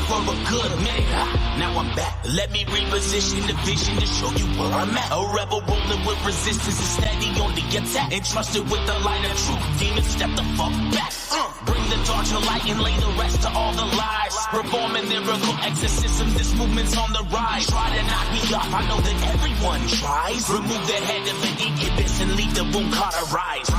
for a good minute. Now I'm back. Let me reposition the vision to show you where I'm at. A rebel rolling with resistance is steady on the attack. Entrusted with the light of truth. Demons step the fuck back. Bring the torch of light and lay the rest to all the lies. Performing lyrical exorcism. This movement's on the rise. Try to knock me off. I know that everyone tries. Remove the head of an incubus and leave the womb cauterized.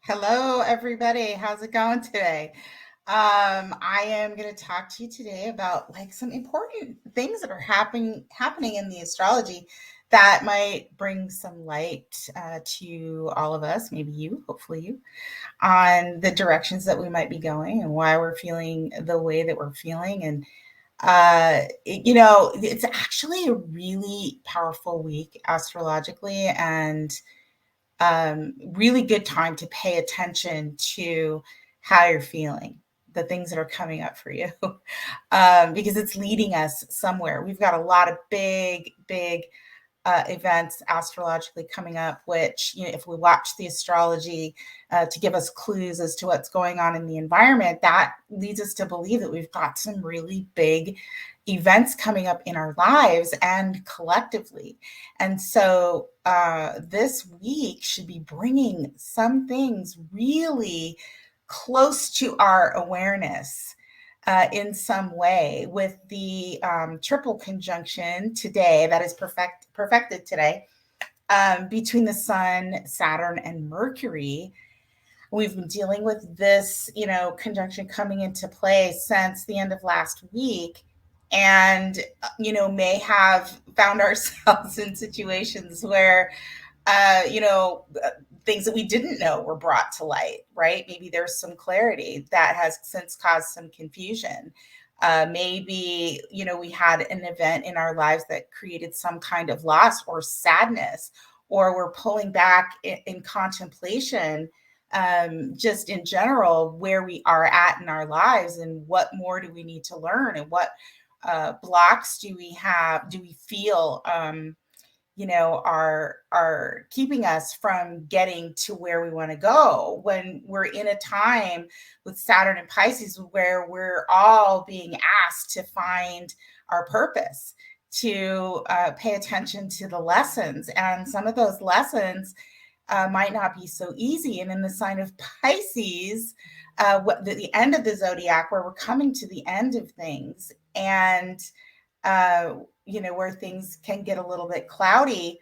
Hello, everybody. How's it going today? I am going to talk to you today about like some important things that are happening in the astrology that might bring some light to all of us, maybe you, hopefully you, on the directions that we might be going and why we're feeling the way that we're feeling. And it's actually a really powerful week astrologically, and really good time to pay attention to how you're feeling, the things that are coming up for you, because it's leading us somewhere. We've got a lot of big events astrologically coming up, which, if we watch the astrology to give us clues as to what's going on in the environment, that leads us to believe that we've got some really big events coming up in our lives and collectively. And so this week should be bringing some things really close to our awareness in some way, with the triple conjunction today that is perfected today between the Sun, Saturn, and Mercury. We've been dealing with this, conjunction coming into play since the end of last week, and may have found ourselves in situations where things that we didn't know were brought to light, right? Maybe there's some clarity that has since caused some confusion. Maybe we had an event in our lives that created some kind of loss or sadness, or we're pulling back in contemplation, just in general, where we are at in our lives and what more do we need to learn, and what blocks do we feel are keeping us from getting to where we want to go, when we're in a time with Saturn and Pisces where we're all being asked to find our purpose, to pay attention to the lessons. And some of those lessons might not be so easy. And in the sign of Pisces, the end of the zodiac, where we're coming to the end of things, and where things can get a little bit cloudy,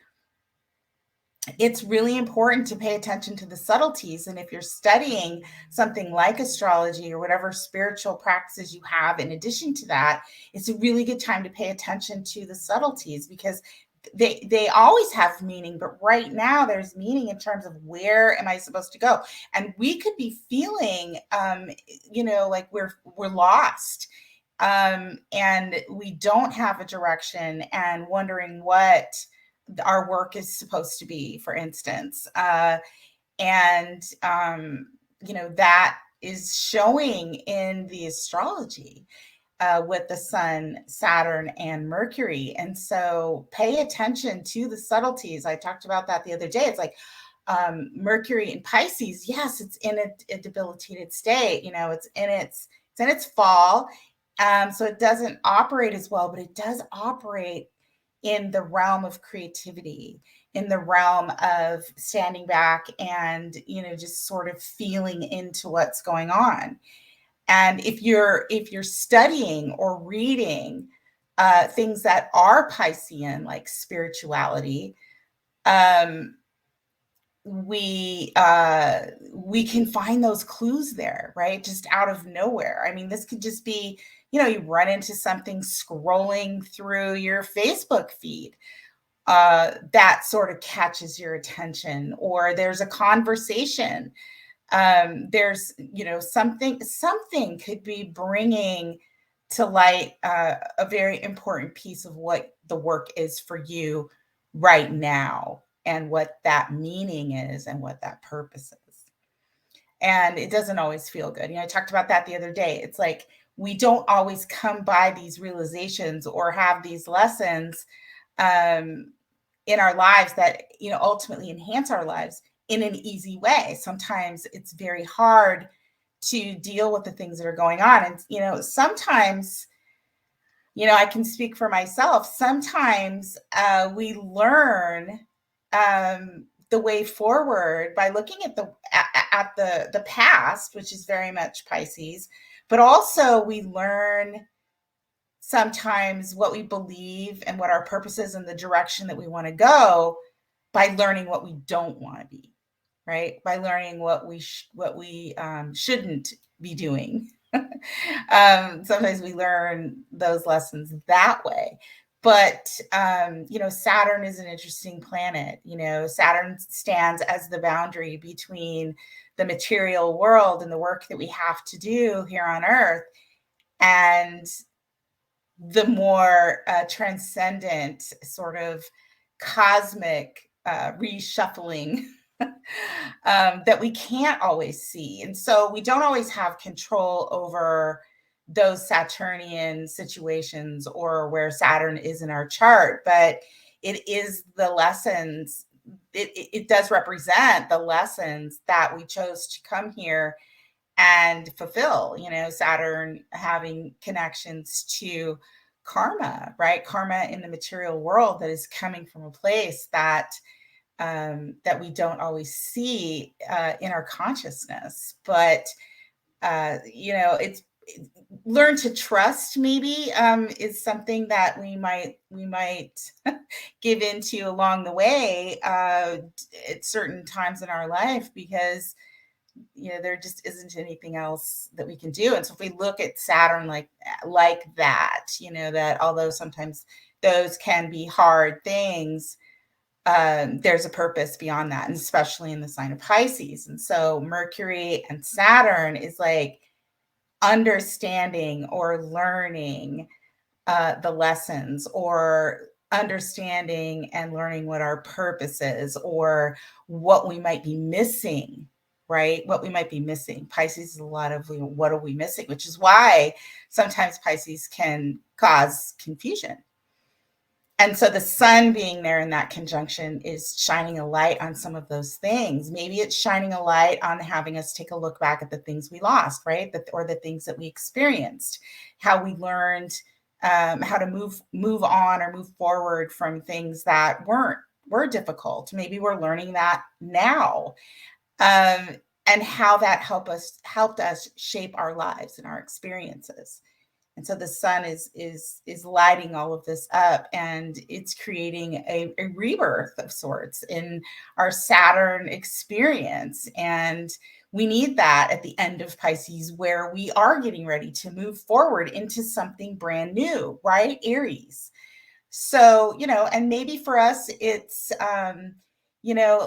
it's really important to pay attention to the subtleties. And if you're studying something like astrology or whatever spiritual practices you have in addition to that, it's a really good time to pay attention to the subtleties, because they always have meaning, but right now there's meaning in terms of where am I supposed to go. And we could be feeling like we're lost, and we don't have a direction, and wondering what our work is supposed to be, for instance. And that is showing in the astrology with the Sun, Saturn, and Mercury. And so pay attention to the subtleties. I talked about that the other day. It's like Mercury in Pisces, yes, it's in a debilitated state. It's in its It's in its fall. So it doesn't operate as well, but it does operate in the realm of creativity, in the realm of standing back and, just sort of feeling into what's going on. And if you're studying or reading things that are Piscean, like spirituality, we can find those clues there, right? Just out of nowhere. I mean, this could just be, you run into something scrolling through your Facebook feed that sort of catches your attention, or there's a conversation. There's, something could be bringing to light a very important piece of what the work is for you right now, and what that meaning is, and what that purpose is. And it doesn't always feel good. I talked about that the other day. It's like we don't always come by these realizations or have these lessons in our lives that, ultimately enhance our lives in an easy way. Sometimes it's very hard to deal with the things that are going on. And, sometimes, I can speak for myself. Sometimes we learn the way forward by looking at the past, which is very much Pisces, but also we learn sometimes what we believe and what our purpose is and the direction that we want to go by learning what we don't want to be, right? By learning what we shouldn't be doing. Sometimes we learn those lessons that way. But, Saturn is an interesting planet. Saturn stands as the boundary between the material world and the work that we have to do here on Earth, and the more transcendent sort of cosmic reshuffling that we can't always see. And so we don't always have control over those Saturnian situations or where Saturn is in our chart, but it is the lessons. It does represent the lessons that we chose to come here and fulfill. Saturn having connections to karma, right? Karma in the material world that is coming from a place that we don't always see in our consciousness. But it's learn to trust, maybe, is something that we might give into along the way at certain times in our life, because there just isn't anything else that we can do. And so if we look at Saturn like that, that although sometimes those can be hard things, there's a purpose beyond that, and especially in the sign of Pisces. And so Mercury and Saturn is like understanding or learning the lessons, or understanding and learning what our purpose is, or what we might be missing, right? What we might be missing. Pisces is a lot of what are we missing, which is why sometimes Pisces can cause confusion. And so the sun being there in that conjunction is shining a light on some of those things. Maybe it's shining a light on having us take a look back at the things we lost, right? Or the things that we experienced, how we learned how to move on or move forward from things that were difficult. Maybe we're learning that now, and how that helped us shape our lives and our experiences. And so the sun is lighting all of this up, and it's creating a rebirth of sorts in our Saturn experience. And we need that at the end of Pisces, where we are getting ready to move forward into something brand new, right? Aries. So, and maybe for us, it's,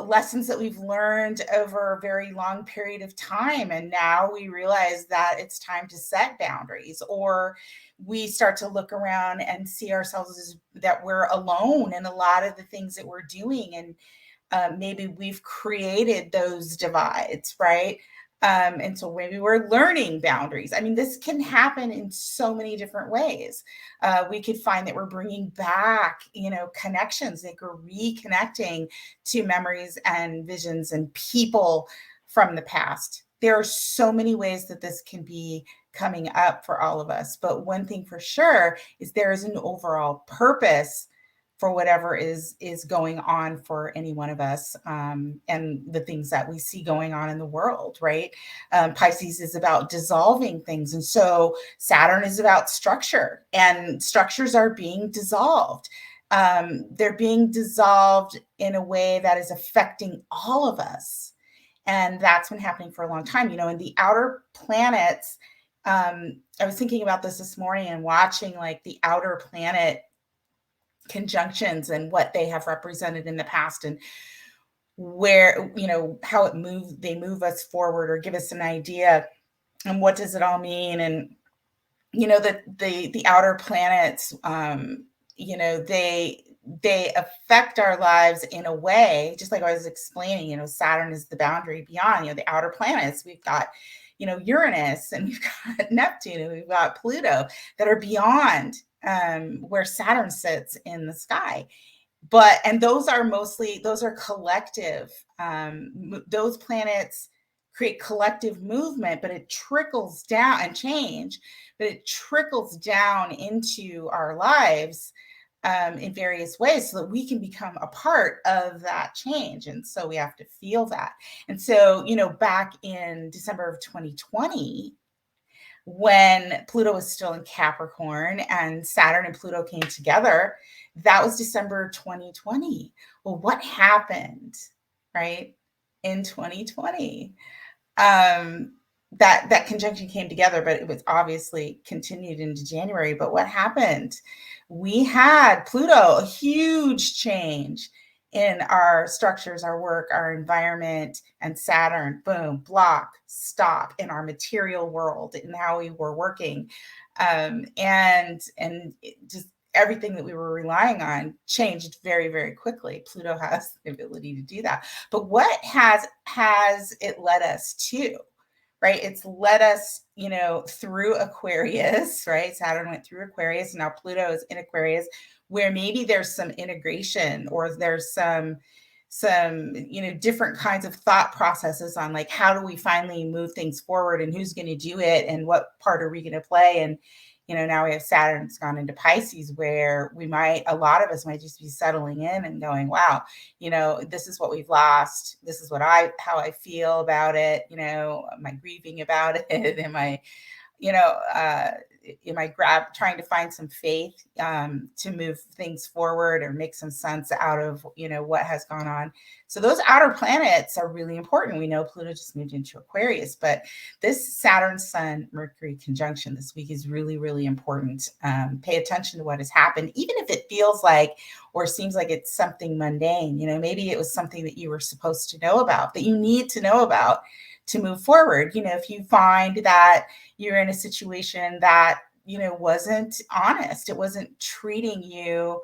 lessons that we've learned over a very long period of time. And now we realize that it's time to set boundaries, or we start to look around and see ourselves as that we're alone in a lot of the things that we're doing. And maybe we've created those divides, right? And so maybe we're learning boundaries. I mean, this can happen in so many different ways. We could find that we're bringing back, connections, like we're reconnecting to memories and visions and people from the past. There are so many ways that this can be coming up for all of us. But one thing for sure is there is an overall purpose for whatever is going on for any one of us, and the things that we see going on in the world, right? Pisces is about dissolving things. And so Saturn is about structure, and structures are being dissolved. They're being dissolved in a way that is affecting all of us. And that's been happening for a long time. In the outer planets, I was thinking about this morning and watching like the outer planet conjunctions and what they have represented in the past, and where, how they move us forward or give us an idea, and what does it all mean. And the outer planets, they affect our lives in a way, just like I was explaining. Saturn is the boundary beyond, the outer planets. We've got Uranus, and we've got Neptune, and we've got Pluto, that are beyond where Saturn sits in the sky. And those are collective. Those planets create collective movement, but it trickles down, and change, but it trickles down into our lives in various ways, so that we can become a part of that change. And so we have to feel that. And so, back in December of 2020, when Pluto was still in Capricorn and Saturn and Pluto came together, that was December 2020. Well, what happened, right, in 2020? That conjunction came together, but it was obviously continued into January. But what happened? We had Pluto, a huge change in our structures, our work, our environment, and Saturn, boom, block, stop in our material world and how we were working. And just everything that we were relying on changed very, very quickly. Pluto has the ability to do that. But what has it led us to? Right? It's led us, through Aquarius, right? Saturn went through Aquarius, and now Pluto is in Aquarius, where maybe there's some integration, or there's some different kinds of thought processes on like, how do we finally move things forward, and who's going to do it, and what part are we going to play? And now we have Saturn's gone into Pisces, where a lot of us might just be settling in and going, wow, this is what we've lost. This is how I feel about it. Am I grieving about it? Am I trying to find some faith to move things forward, or make some sense out of, what has gone on. So those outer planets are really important. We know Pluto just moved into Aquarius, but this Saturn, Sun, Mercury conjunction this week is really, really important. Pay attention to what has happened, even if it feels like, or seems like it's something mundane. Maybe it was something that you were supposed to know about, that you need to know about to move forward. If you find that you're in a situation that, wasn't honest, it wasn't treating you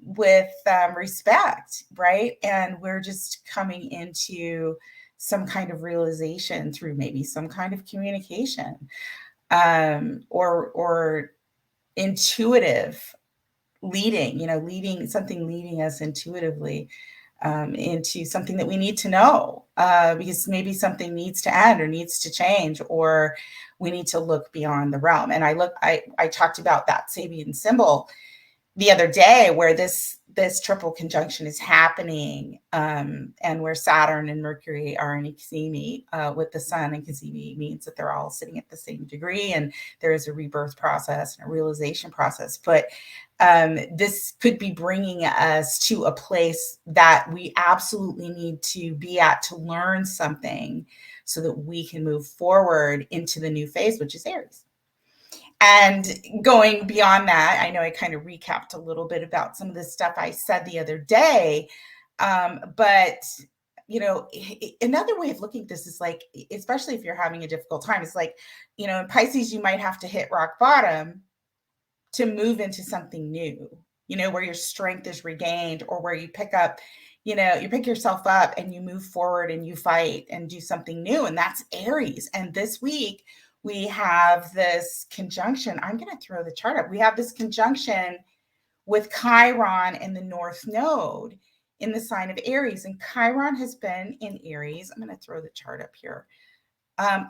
with respect, right? And we're just coming into some kind of realization through maybe some kind of communication, or intuitive leading, leading us intuitively into something that we need to know, because maybe something needs to end, or needs to change, or we need to look beyond the realm. And I talked about that Sabian symbol the other day, where this triple conjunction is happening, and where Saturn and Mercury are in Cazimi with the Sun, and Cazimi means that they're all sitting at the same degree, and there is a rebirth process and a realization process. But this could be bringing us to a place that we absolutely need to be at to learn something, so that we can move forward into the new phase, which is Aries. And going beyond that, I know I kind of recapped a little bit about some of the stuff I said the other day, but another way of looking at this is like, especially if you're having a difficult time, it's like, in Pisces, you might have to hit rock bottom to move into something new, where your strength is regained, or where you pick yourself up and you move forward and you fight and do something new. And that's Aries. And this week we have this conjunction. I'm going to throw the chart up. We have this conjunction with Chiron in the North Node in the sign of Aries. And Chiron has been in Aries. I'm going to throw the chart up here.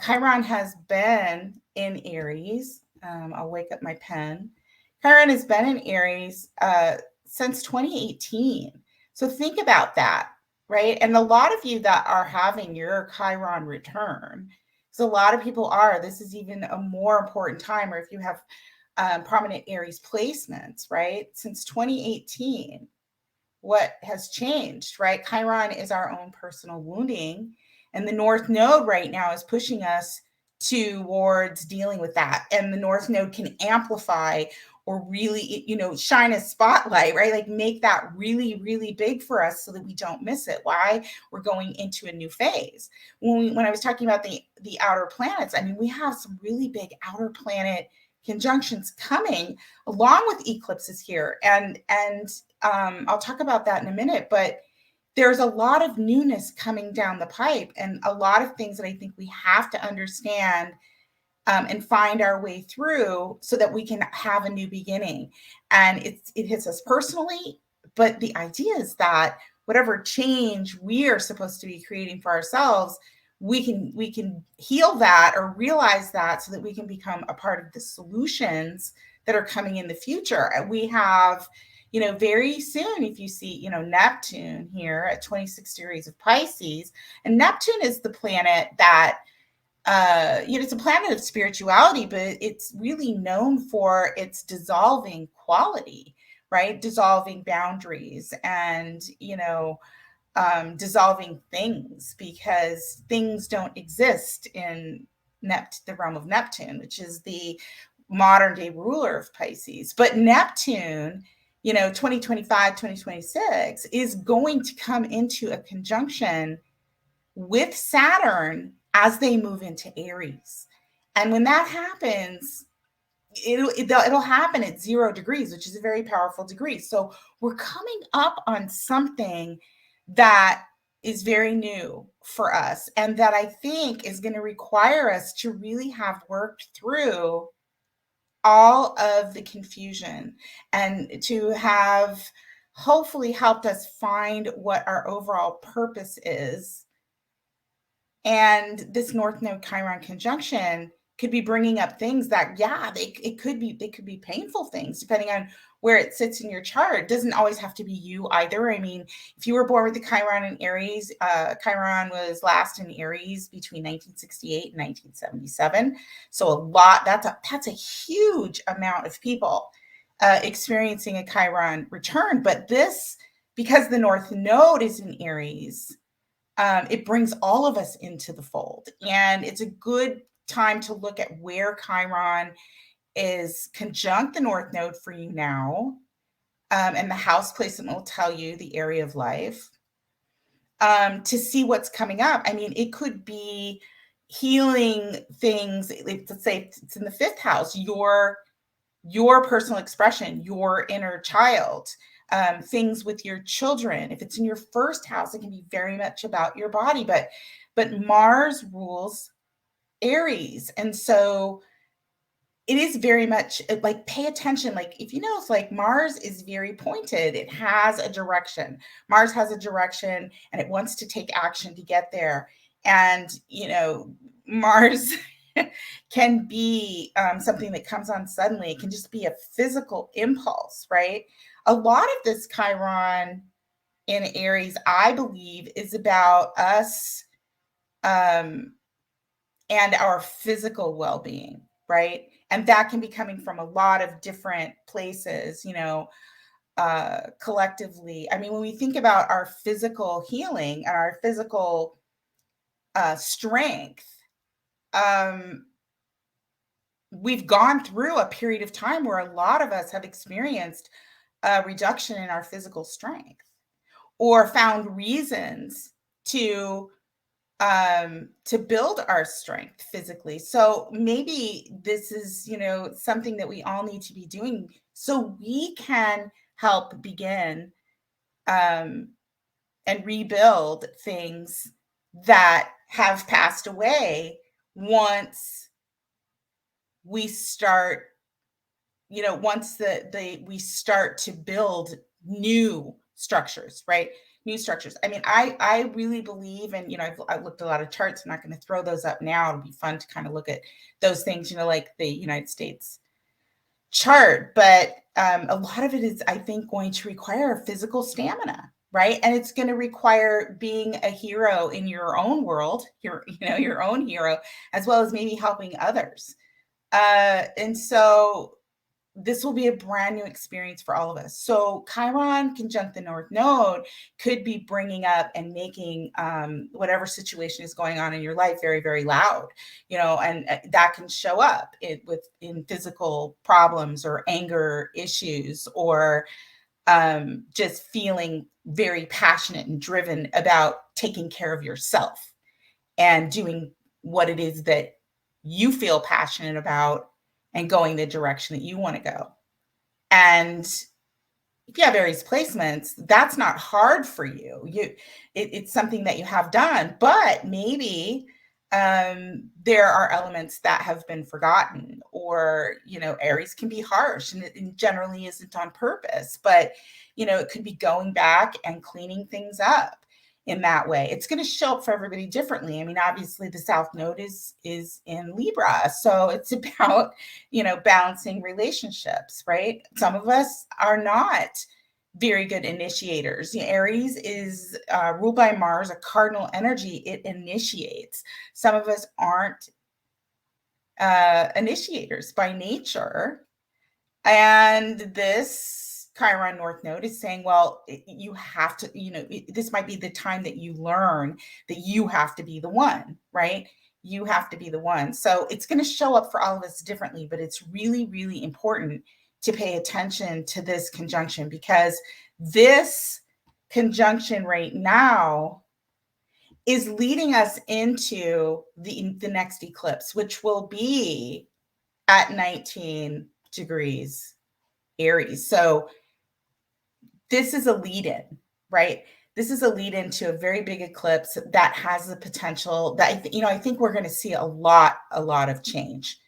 Chiron has been in Aries. I'll wake up my pen. Chiron has been in Aries since 2018. So think about that, right? And a lot of you that are having your Chiron return, so a lot of people are, this is even a more important time, or if you have prominent Aries placements, right? Since 2018, what has changed, right? Chiron is our own personal wounding. And the North Node right now is pushing us towards dealing with that. And the North Node can amplify or really, shine a spotlight, right? Like make that really, really big for us so that we don't miss it. Why? We're going into a new phase. When I was talking about the outer planets, I mean, we have some really big outer planet conjunctions coming along with eclipses here. And I'll talk about that in a minute, but there's a lot of newness coming down the pipe and a lot of things that I think we have to understand and find our way through so that we can have a new beginning. And it hits us personally, but the idea is that whatever change we are supposed to be creating for ourselves, we can heal that or realize that so that we can become a part of the solutions that are coming in the future. And we have, very soon, if you see, Neptune here at 26 degrees of Pisces, and Neptune is the planet that, it's a planet of spirituality, but it's really known for its dissolving quality, right? Dissolving boundaries and, dissolving things, because things don't exist in the realm of Neptune, which is the modern day ruler of Pisces. But Neptune, 2025, 2026 is going to come into a conjunction with Saturn as they move into Aries. And when that happens, it'll happen at 0 degrees, which is a very powerful degree. So we're coming up on something that is very new for us, and that I think is going to require us to really have worked through all of the confusion and to have hopefully helped us find what our overall purpose is. And this North Node Chiron conjunction could be bringing up things that, they could be painful things depending on where it sits in your chart. It doesn't always have to be you either. I mean, if you were born with the Chiron in Aries, Chiron was last in Aries between 1968 and 1977. So that's a huge amount of people experiencing a Chiron return. But this, because the North Node is in Aries, it brings all of us into the fold. And it's a good time to look at where Chiron is conjunct the North Node for you now. And the house placement will tell you the area of life to see what's coming up. I mean, it could be healing things. Let's say it's in the 5th house, your personal expression, your inner child. Things with your children. If it's in your 1st house, it can be very much about your body, but Mars rules Aries. And so it is very much like, pay attention. Like, if it's like Mars is very pointed, it has a direction. Mars has a direction and it wants to take action to get there. And, Mars can be something that comes on suddenly. It can just be a physical impulse, right? A lot of this Chiron in Aries, I believe, is about us and our physical well-being, right? And that can be coming from a lot of different places, collectively. I mean, when we think about our physical healing and our physical strength, we've gone through a period of time where a lot of us have experienced a reduction in our physical strength or found reasons to build our strength physically. So maybe this is, something that we all need to be doing so we can help begin and rebuild things that have passed away once we start, once we start to build new structures, right? new structures. I mean, I really believe, and I've looked at a lot of charts. I'm not going to throw those up now. It'll be fun to kind of look at those things, like the United States chart. But a lot of it is, I think, going to require physical stamina, right? And it's going to require being a hero in your own world, your own hero, as well as maybe helping others. And so this will be a brand new experience for all of us. So Chiron conjunct the North Node could be bringing up and making whatever situation is going on in your life very, very loud, and that can show up in physical problems or anger issues, or just feeling very passionate and driven about taking care of yourself and doing what it is that you feel passionate about and going the direction that you want to go. And if you have Aries placements, that's not hard for you. It's something that you have done, but maybe there are elements that have been forgotten, or, Aries can be harsh, and it generally isn't on purpose, but, it could be going back and cleaning things up in that way. It's going to show up for everybody differently. I mean, obviously the South Node is in Libra. So it's about, balancing relationships, right? Some of us are not very good initiators. Aries is ruled by Mars, a cardinal energy. It initiates. Some of us aren't initiators by nature. And this Chiron North Node is saying, well, you have to, this might be the time that you learn that you have to be the one, right? You have to be the one. So it's going to show up for all of us differently, but it's really, really important to pay attention to this conjunction, because this conjunction right now is leading us into the next eclipse, which will be at 19 degrees Aries. So this is a lead-in, right? This is a lead into a very big eclipse that has the potential that, I think we're going to see a lot of change.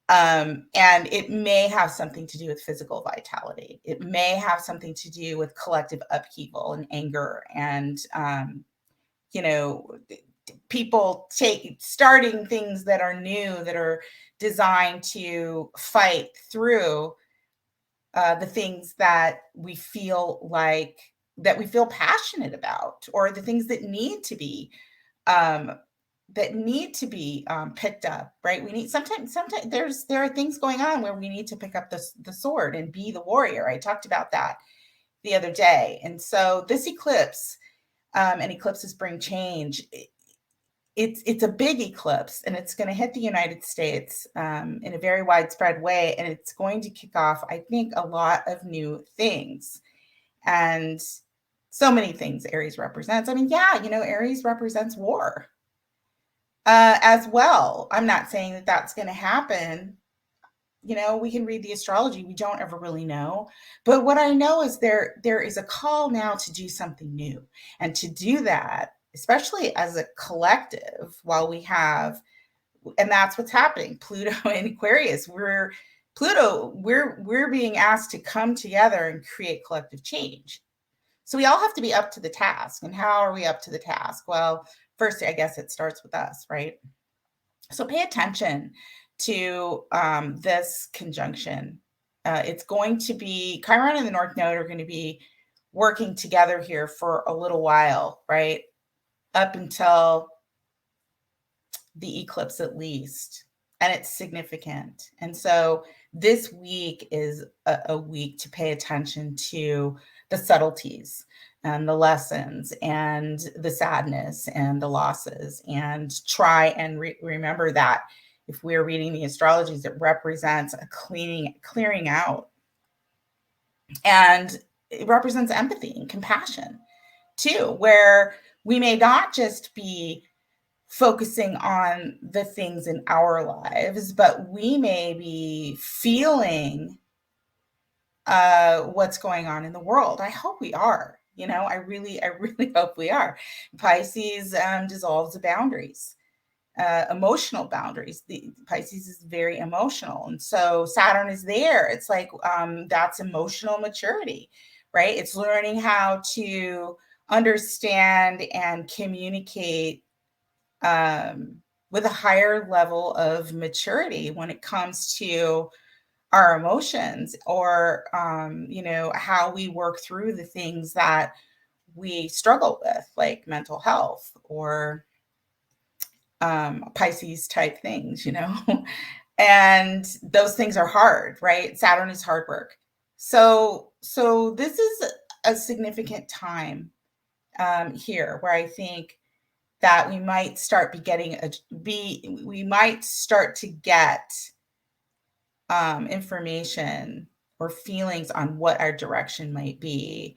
And it may have something to do with physical vitality. It may have something to do with collective upheaval and anger, and, people starting things that are new, that are designed to fight through the things that we feel passionate about, or the things that need to be picked up, right? We need sometimes there are things going on where we need to pick up the sword and be the warrior. I talked about that the other day. And so this eclipse, and eclipses bring change. It's a big eclipse, and it's going to hit the United States in a very widespread way. And it's going to kick off, I think, a lot of new things, and so many things Aries represents. I mean, Aries represents war as well. I'm not saying that that's going to happen. We can read the astrology. We don't ever really know. But what I know is there is a call now to do something new, and to do that, especially as a collective, and that's what's happening. Pluto and Aquarius, we're being asked to come together and create collective change. So we all have to be up to the task. And how are we up to the task? Well, first, I guess it starts with us, right? So pay attention to this conjunction. It's going to be, Chiron and the North Node are going to be working together here for a little while, right? Up until the eclipse at least. And it's significant. And so this week is a week to pay attention to the subtleties and the lessons and the sadness and the losses, and try and remember that if we're reading the astrologies, it represents a clearing out, and it represents empathy and compassion too, where we may not just be focusing on the things in our lives, but we may be feeling what's going on in the world. I hope we are. I really hope we are. Pisces dissolves the boundaries, emotional boundaries. The Pisces is very emotional, and so Saturn is there. It's like that's emotional maturity, right? It's learning how to understand and communicate with a higher level of maturity when it comes to our emotions, or how we work through the things that we struggle with, like mental health or Pisces type things, and those things are hard, right? Saturn is hard work. So this is a significant time here where I think that we might start we might start to get information or feelings on what our direction might be,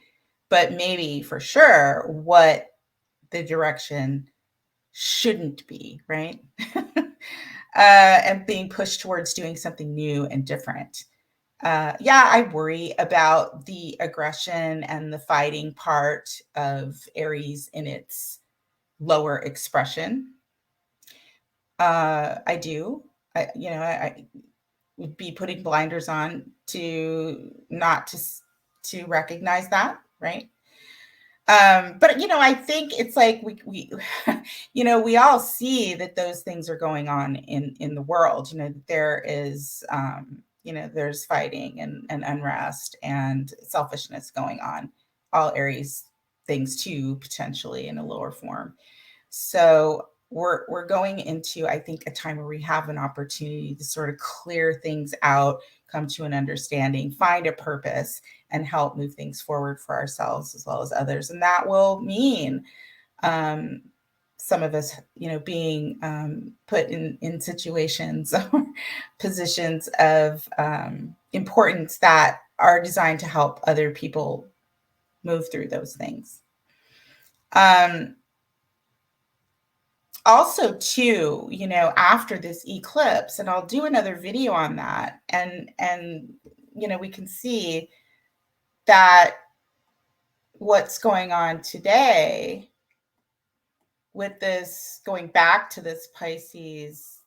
but maybe for sure what the direction shouldn't be, right? And being pushed towards doing something new and different. I worry about the aggression and the fighting part of Aries in its lower expression. I do. I would be putting blinders on to not to recognize that, right? But I think it's like we we all see that those things are going on in the world. There is there's fighting and unrest and selfishness going on. All Aries things too, potentially in a lower form. So we're going into, I think, a time where we have an opportunity to sort of clear things out, come to an understanding, find a purpose, and help move things forward for ourselves as well as others. And that will mean some of us, being put in situations or positions of importance that are designed to help other people move through those things. Also too, after this eclipse, and I'll do another video on that, and we can see that what's going on today with this, going back to this Pisces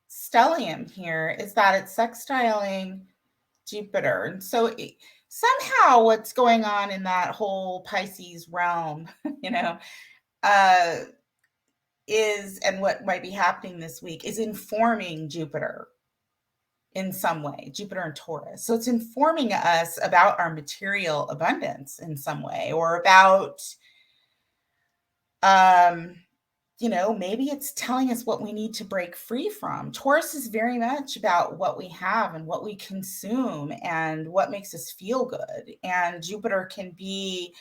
stellium here, is that it's sextiling Jupiter. And so somehow what's going on in that whole Pisces realm, is, and what might be happening this week, is informing Jupiter in some way, Jupiter and Taurus. So it's informing us about our material abundance in some way, or about, maybe it's telling us what we need to break free from. Taurus is very much about what we have and what we consume and what makes us feel good. And Jupiter can be,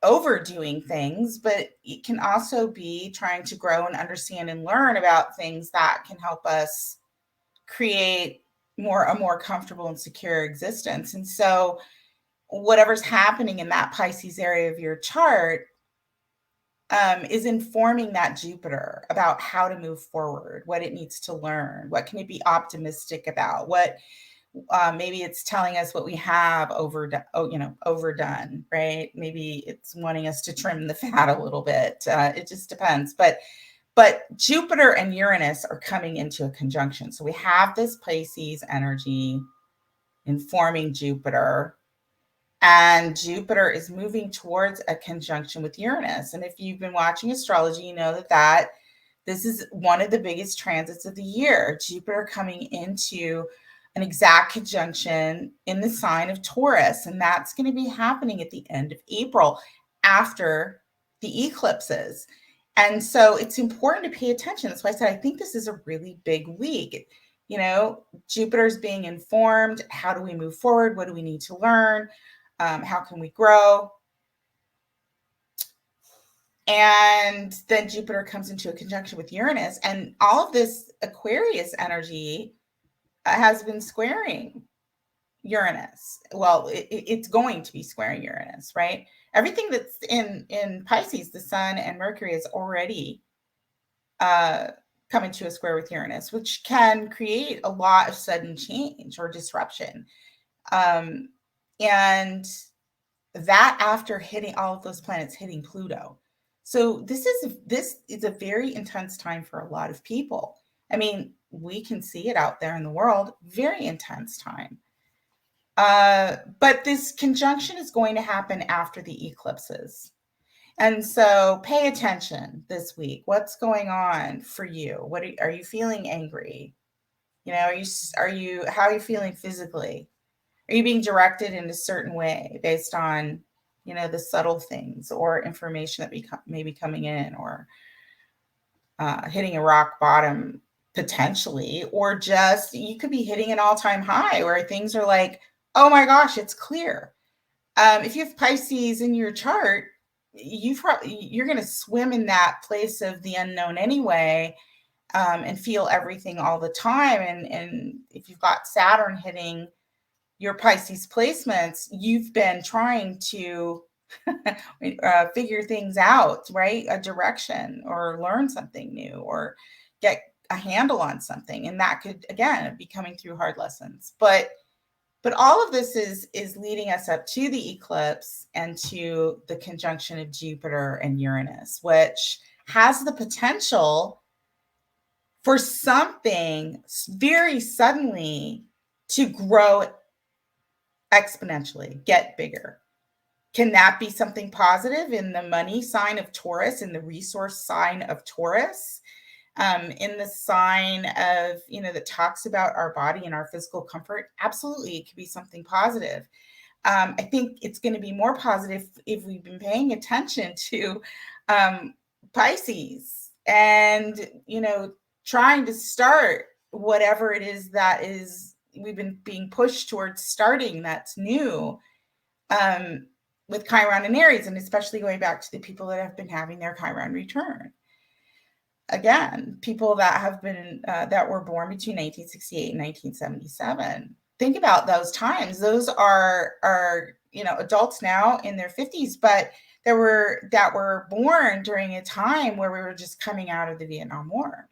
overdoing things, but it can also be trying to grow and understand and learn about things that can help us create a more comfortable and secure existence. And so whatever's happening in that Pisces area of your chart is informing that Jupiter about how to move forward, what it needs to learn, what can it be optimistic about, what maybe it's telling us what we have overdone, right? Maybe it's wanting us to trim the fat a little bit. It just depends. But Jupiter and Uranus are coming into a conjunction. So we have this Pisces energy informing Jupiter, and Jupiter is moving towards a conjunction with Uranus. And if you've been watching astrology, you know that this is one of the biggest transits of the year. Jupiter coming into an exact conjunction in the sign of Taurus. And that's going to be happening at the end of April after the eclipses. And so it's important to pay attention. That's why I said I think this is a really big week. Jupiter's being informed. How do we move forward? What do we need to learn? How can we grow? And then Jupiter comes into a conjunction with Uranus. And all of this Aquarius energy has been squaring Uranus. Well, it's going to be squaring Uranus, right? Everything that's in Pisces, the Sun and Mercury, is already coming to a square with Uranus, which can create a lot of sudden change or disruption. And that after hitting all of those planets, hitting Pluto. So this is a very intense time for a lot of people. I mean, we can see it out there in the world, very intense time. But this conjunction is going to happen after the eclipses. And so pay attention this week. What's going on for you? What are you feeling angry? You know, how are you feeling physically? Are you being directed in a certain way based on, the subtle things or information that may be coming in, or hitting a rock bottom potentially, or just you could be hitting an all-time high where things are like, oh my gosh, it's clear. If you have Pisces in your chart, you're going to swim in that place of the unknown anyway, and feel everything all the time. And if you've got Saturn hitting your Pisces placements, you've been trying to figure things out, right? A direction, or learn something new, or get a handle on something. And that could, again, be coming through hard lessons. But all of this is leading us up to the eclipse and to the conjunction of Jupiter and Uranus, which has the potential for something very suddenly to grow exponentially, get bigger. Can that be something positive in the money sign of Taurus, in the resource sign of Taurus, in the sign of, that talks about our body and our physical comfort? Absolutely, it could be something positive. I think it's going to be more positive if we've been paying attention to Pisces and, trying to start whatever it is that is we've been being pushed towards starting that's new, with Chiron and Aries, and especially going back to the people that have been having their Chiron return. Again, people that have been that were born between 1968 and 1977. Think about those times. Those are adults now in their 50s, but that were born during a time where we were just coming out of the Vietnam War,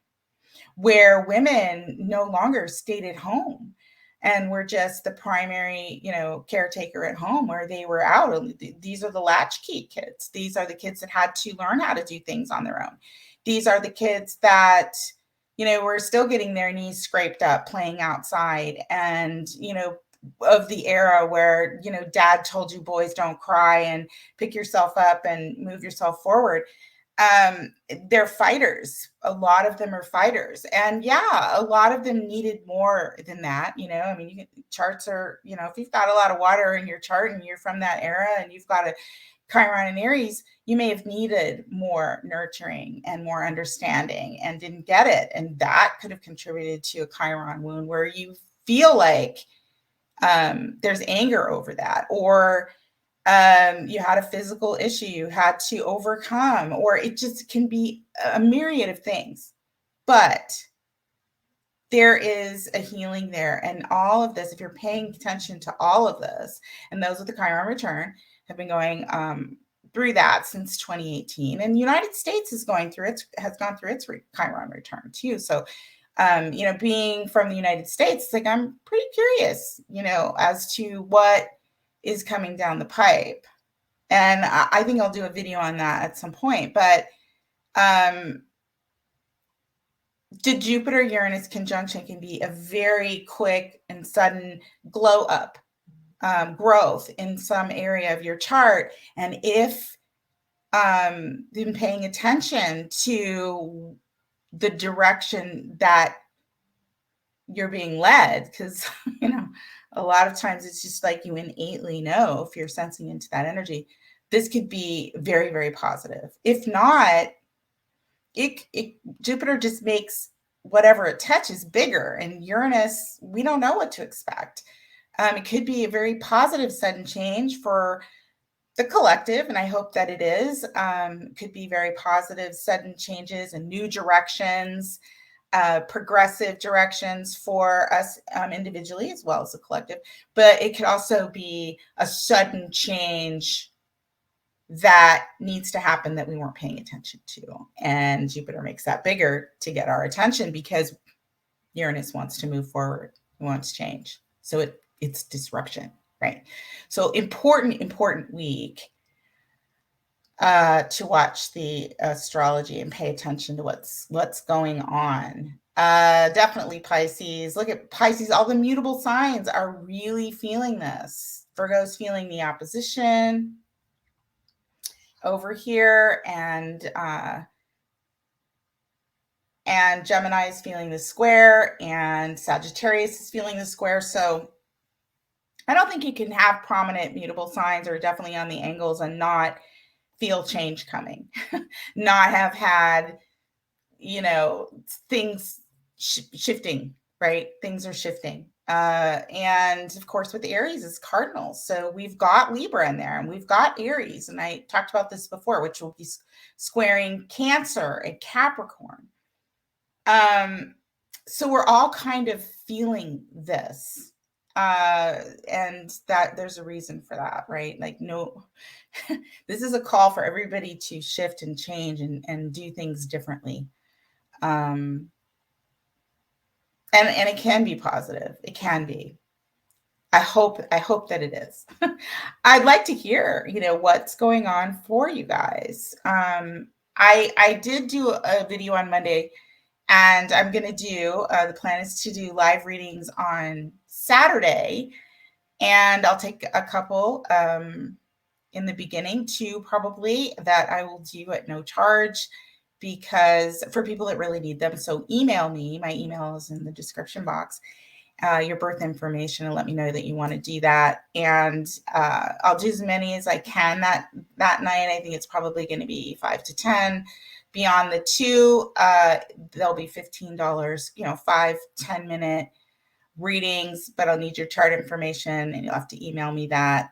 where women no longer stayed at home and were just the primary, caretaker at home, where they were out. These are the latchkey kids. These are the kids that had to learn how to do things on their own. These are the kids that, were still getting their knees scraped up playing outside, and, of the era where, dad told you, boys, don't cry and pick yourself up and move yourself forward. They're fighters. A lot of them are fighters. And yeah, a lot of them needed more than that. Charts are, if you've got a lot of water in your chart and you're from that era and you've got a Chiron and Aries, you may have needed more nurturing and more understanding and didn't get it. And that could have contributed to a Chiron wound where you feel like there's anger over that, or you had a physical issue you had to overcome, or it just can be a myriad of things. But there is a healing there. And all of this, if you're paying attention to all of this, and those with the Chiron return have been going through that since 2018. And the United States has gone through its Chiron return too. So, being from the United States, it's like, I'm pretty curious, as to what is coming down the pipe. And I think I'll do a video on that at some point. But the Jupiter-Uranus conjunction can be a very quick and sudden glow up, growth in some area of your chart. And if been paying attention to the direction that you're being led, because a lot of times it's just like you innately know if you're sensing into that energy, this could be very, very positive. If not, Jupiter just makes whatever it touches bigger, and Uranus, we don't know what to expect. It could be a very positive sudden change for the collective, and I hope that it is. Could be very positive sudden changes and new directions, progressive directions for us individually as well as the collective. But it could also be a sudden change that needs to happen that we weren't paying attention to. And Jupiter makes that bigger to get our attention because Uranus wants to move forward, it wants change. So it's disruption, right? So important week to watch the astrology and pay attention to what's going on. Definitely Pisces. Look at Pisces. All the mutable signs are really feeling this. Virgo's feeling the opposition over here, and Gemini is feeling the square, and Sagittarius is feeling the square. So I don't think you can have prominent mutable signs, or definitely on the angles, and not feel change coming, not have had, things shifting, right? Things are shifting. And of course, with Aries is cardinals. So we've got Libra in there, and we've got Aries. And I talked about this before, which will be squaring Cancer and Capricorn. So we're all kind of feeling this. And that there's a reason for that, right? Like, no, this is a call for everybody to shift and change and do things differently. And it can be positive. It can be. I hope that it is. I'd like to hear, what's going on for you guys. I did do a video on Monday, and I'm going to do, the plan is to do live readings on Saturday, and I'll take a couple in the beginning too, probably, that I will do at no charge, because for people that really need them. So email me. My email is in the description box, your birth information, and let me know that you want to do that. And I'll do as many as I can that night. I think it's probably going to be 5 to 10. Beyond the 2, there'll be $15, 5-10 minute readings, but I'll need your chart information, and you'll have to email me that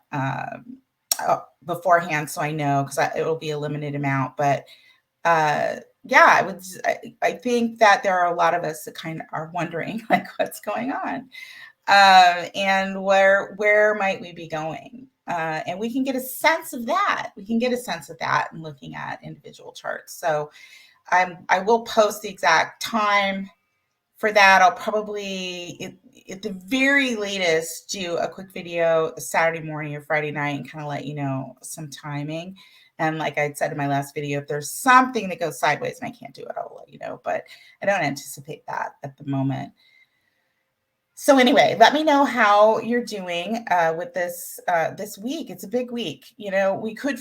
beforehand, so I know, because it will be a limited amount. But yeah, I think that there are a lot of us that kind of are wondering, like, what's going on, and where might we be going, and we can get a sense of that. In looking at individual charts. So I will post the exact time for that. I'll probably, at the very latest, do a quick video Saturday morning or Friday night, and kind of let you know some timing. And like I said in my last video, if there's something that goes sideways and I can't do it, I'll let you know. But I don't anticipate that at the moment. So anyway, let me know how you're doing with this week. It's a big week. We could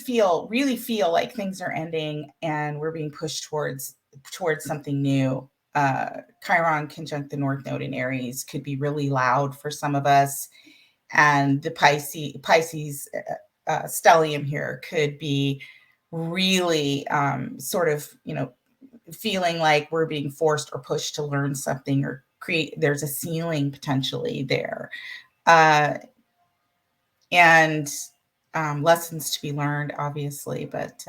really feel like things are ending and we're being pushed towards something new. Chiron conjunct the North Node in Aries could be really loud for some of us, and the Pisces stellium here could be really sort of, feeling like we're being forced or pushed to learn something, or there's a ceiling potentially there, and lessons to be learned, obviously. But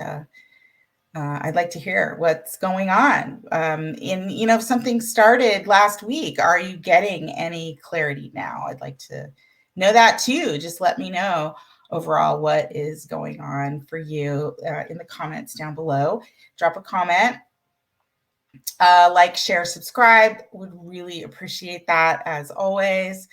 I'd like to hear what's going on. If something started last week, are you getting any clarity now? I'd like to know that too. Just let me know overall what is going on for you in the comments down below. Drop a comment. Like, share, subscribe. Would really appreciate that, as always.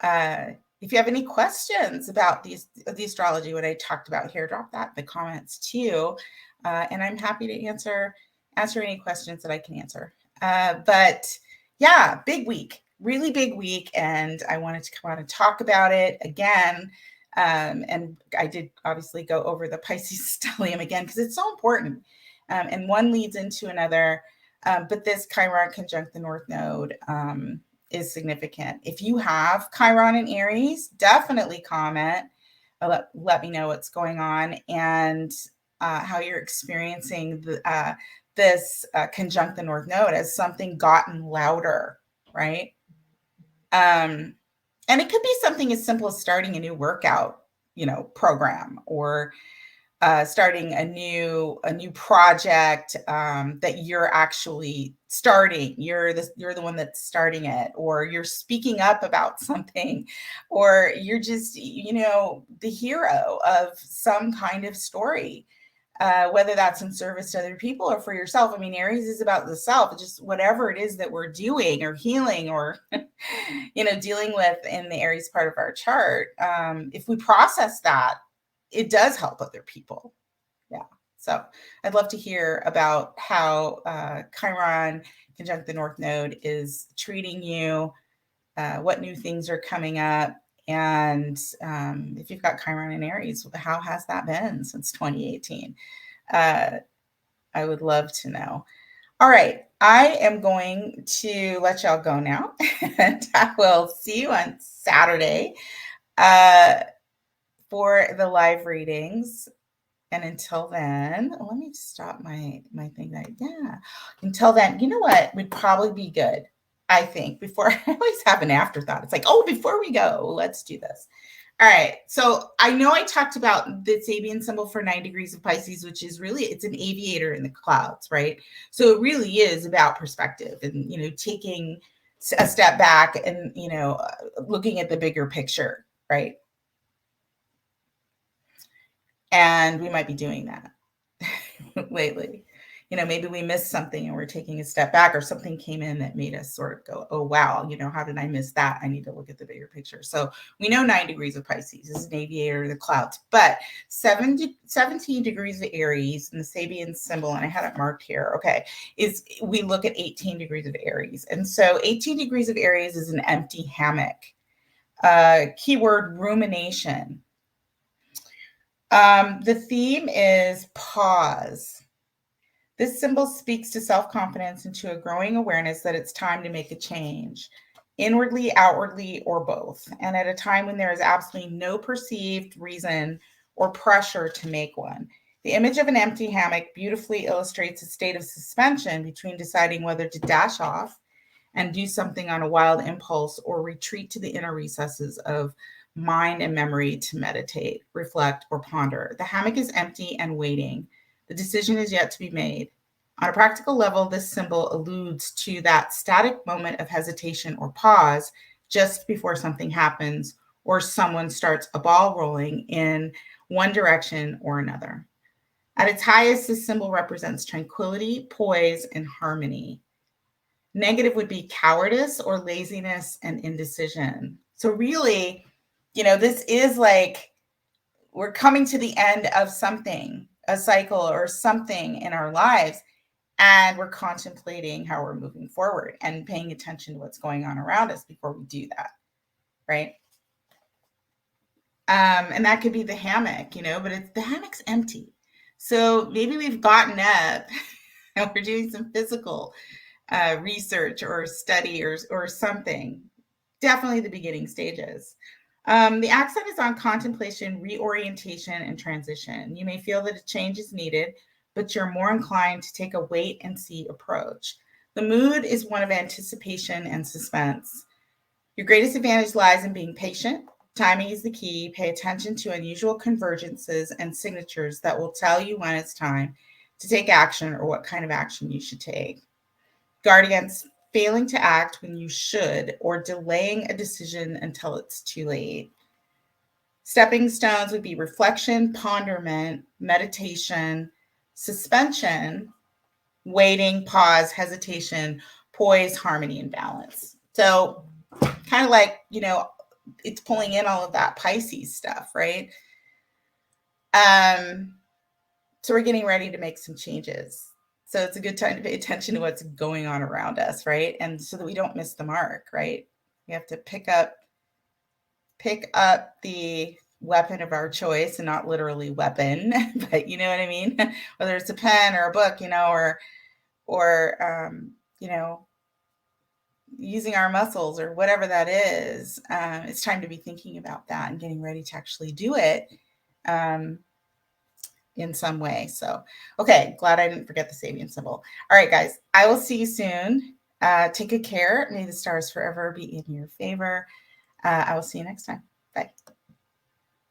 If you have any questions about the astrology, what I talked about here, drop that in the comments too. And I'm happy to answer any questions that I can answer. But yeah, big week, really big week. And I wanted to come on and talk about it again. And I did obviously go over the Pisces stellium again, because it's so important. And one leads into another. But this Chiron conjunct the North Node is significant. If you have Chiron in Aries, definitely comment. Let me know what's going on, and how you're experiencing this conjunct the North Node as something gotten louder, right? And it could be something as simple as starting a new workout, program, or starting a new project that you're actually starting. You're the one that's starting it, or you're speaking up about something, or you're just, the hero of some kind of story, whether that's in service to other people or for yourself. I mean, Aries is about the self, just whatever it is that we're doing or healing or, dealing with in the Aries part of our chart. If we process that, it does help other people. Yeah. So I'd love to hear about how Chiron conjunct the North Node is treating you, what new things are coming up, and if you've got Chiron in Aries, how has that been since 2018? I would love to know. All right, I am going to let y'all go now, and I will see you on Saturday for the live readings. And until then, let me stop my thing. Until then, you know what would probably be good? I think before, I always have an afterthought. It's like, oh, before we go, let's do this. All right. So I know I talked about the Sabian symbol for 9 degrees of Pisces, which is really, it's an aviator in the clouds, right? So it really is about perspective and, taking a step back and, looking at the bigger picture, right? And we might be doing that lately. Maybe we missed something and we're taking a step back, or something came in that made us sort of go, oh, wow, how did I miss that? I need to look at the bigger picture. So we know 9 degrees of Pisces is an aviator of the clouds, but 17 degrees of Aries and the Sabian symbol, and I had it marked here, okay, is we look at 18 degrees of Aries. And so 18 degrees of Aries is an empty hammock. Keyword rumination. The theme is pause. This symbol speaks to self-confidence and to a growing awareness that it's time to make a change, inwardly, outwardly, or both, and at a time when there is absolutely no perceived reason or pressure to make one. The image of an empty hammock beautifully illustrates a state of suspension between deciding whether to dash off and do something on a wild impulse or retreat to the inner recesses of mind and memory to meditate, reflect, or ponder. The hammock is empty and waiting. The decision is yet to be made. On a practical level, this symbol alludes to that static moment of hesitation or pause just before something happens or someone starts a ball rolling in one direction or another. At its highest, this symbol represents tranquility, poise, and harmony. Negative would be cowardice or laziness and indecision. So really, this is like we're coming to the end of something, a cycle or something in our lives, and we're contemplating how we're moving forward and paying attention to what's going on around us before we do that, right? And that could be the hammock, but the hammock's empty. So maybe we've gotten up and we're doing some physical research or study or something. Definitely the beginning stages. The accent is on contemplation, reorientation, and transition. You may feel that a change is needed, but you're more inclined to take a wait and see approach. The mood is one of anticipation and suspense. Your greatest advantage lies in being patient. Timing is the key. Pay attention to unusual convergences and signatures that will tell you when it's time to take action or what kind of action you should take. Guard against failing to act when you should or delaying a decision until it's too late. Stepping stones would be reflection, ponderment, meditation, suspension, waiting, pause, hesitation, poise, harmony, and balance. So kind of like, it's pulling in all of that Pisces stuff, right? So we're getting ready to make some changes. So it's a good time to pay attention to what's going on around us, right? And so that we don't miss the mark, right? We have to pick up the weapon of our choice, and not literally weapon, but you know what I mean? Whether it's a pen or a book, or using our muscles or whatever that is. It's time to be thinking about that and getting ready to actually do it in some way. So, okay, glad I didn't forget the Sabian symbol. All right, guys, I will see you soon. Take good care. May the stars forever be in your favor. I will see you next time. Bye.